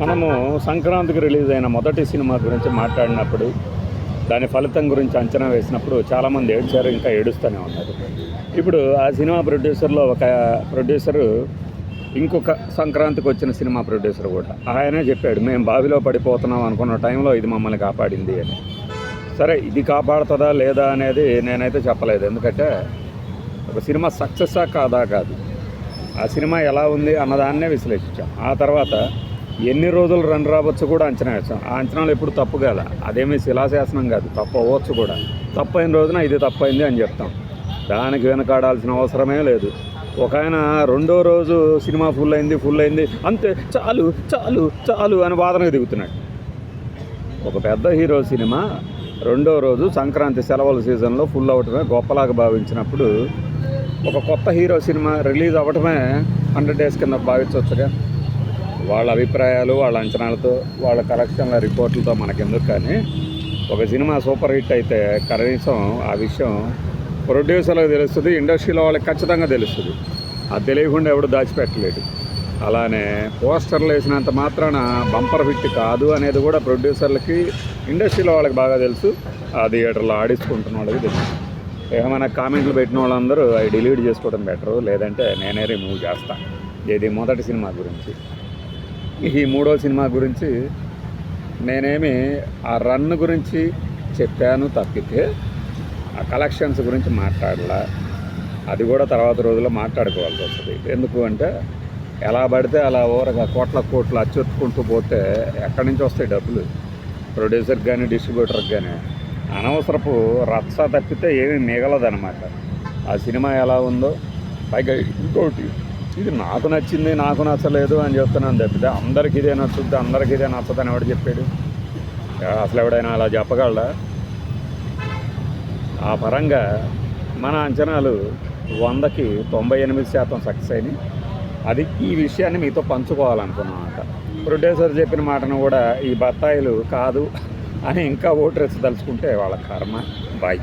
మనము సంక్రాంతికి రిలీజ్ అయిన మొదటి సినిమా గురించి మాట్లాడినప్పుడు దాని ఫలితం గురించి అంచనా వేసినప్పుడు చాలామంది ఏడ్చారు, ఇంకా ఏడుస్తూనే ఉన్నారు. ఇప్పుడు ఆ సినిమా ప్రొడ్యూసర్లో ఒక ప్రొడ్యూసరు ఇంకొక సంక్రాంతికి వచ్చిన సినిమా ప్రొడ్యూసర్ కూడా ఆయనే చెప్పాడు, మేము బావిలో పడిపోతున్నాం అనుకున్న టైంలో ఇది మమ్మల్ని కాపాడింది అని. సరే, ఇది కాపాడుతుందా లేదా అనేది నేనైతే చెప్పలేదు, ఎందుకంటే ఒక సినిమా సక్సెస్సా కాదా కాదు, ఆ సినిమా ఎలా ఉంది అన్నదాన్నే విశ్లేషించాం. ఆ తర్వాత ఎన్ని రోజులు రన్ రావచ్చు కూడా అంచనా వేస్తాం. ఆ అంచనాలు ఎప్పుడు తప్పు కాదు, అదేమీ శిలాశాసనం కాదు, తప్పు అవ్వచ్చు కూడా. తప్పైన రోజున ఇది తప్పైంది అని చెప్తాం, దానికి వెనకాడాల్సిన అవసరమే లేదు. ఒక ఆయన రెండో రోజు సినిమా ఫుల్ అయింది అంతే, చాలు చాలు చాలు అని వాదనకు దిగుతున్నాడు. ఒక పెద్ద హీరో సినిమా రెండో రోజు సంక్రాంతి సెలవుల సీజన్లో ఫుల్ అవటమే గొప్పలాగా భావించినప్పుడు ఒక కొత్త హీరో సినిమా రిలీజ్ అవ్వటమే 100 days కింద భావించవచ్చుగా. వాళ్ళ అభిప్రాయాలు, వాళ్ళ అంచనాలతో, వాళ్ళ కలెక్షన్ల రిపోర్టులతో మనకెందుకు. కానీ ఒక సినిమా సూపర్ హిట్ అయితే కనీసం ఆ విషయం ప్రొడ్యూసర్లకు తెలుస్తుంది, ఇండస్ట్రీలో వాళ్ళకి ఖచ్చితంగా తెలుస్తుంది. అది తెలియకుండా ఎవడు దాచిపెట్టలేడు. అలానే పోస్టర్లు వేసినంత మాత్రాన బంపర్ హిట్ కాదు అనేది కూడా ప్రొడ్యూసర్లకి, ఇండస్ట్రీలో వాళ్ళకి బాగా తెలుసు, ఆ థియేటర్లో ఆడించుకుంటున్న వాళ్ళకి తెలుసు. ఏమైనా కామెంట్లు పెట్టిన వాళ్ళందరూ అవి డిలీట్ చేసుకోవడం బెటరు, లేదంటే నేనే రిమూవ్ చేస్తాను. ఇది మొదటి సినిమా గురించి. ఈ మూడో సినిమా గురించి నేనేమి ఆ రన్ గురించి చెప్పాను తప్పితే ఆ కలెక్షన్స్ గురించి మాట్లాడలా. అది కూడా తర్వాత రోజుల్లో మాట్లాడుకోవాల్సి వస్తుంది. ఎందుకు అంటే ఎలా పడితే అలా ఓరగా కోట్లు అచ్చొత్తుకుంటూ పోతే ఎక్కడి నుంచి వస్తాయి డబ్బులు? ప్రొడ్యూసర్కి కానీ డిస్ట్రిబ్యూటర్కి కానీ అనవసరపు రచ్చ తప్పితే ఏమీ మిగలదనమాట. ఆ సినిమా ఎలా ఉందో, పైగా ఇంకోటి, ఇది నాకు నచ్చింది, నాకు నచ్చలేదు అని చెప్తున్నాను తప్పితే అందరికి ఇదే నచ్చుద్ది, అందరికి ఇదే నచ్చదని ఎవడు చెప్పాడు? అసలు ఎవడైనా అలా చెప్పగలడా? ఆ పరంగా మన అంచనాలు 100కి 98% సక్సెస్ అయినాయి. అది ఈ విషయాన్ని మీతో పంచుకోవాలనుకున్నామాట. ప్రొడ్యూసర్ చెప్పిన మాటను కూడా ఈ బత్తాయిలు కాదు అని ఇంకా ఓటరేసి తలుచుకుంటే వాళ్ళ కర్మ. బాయ్.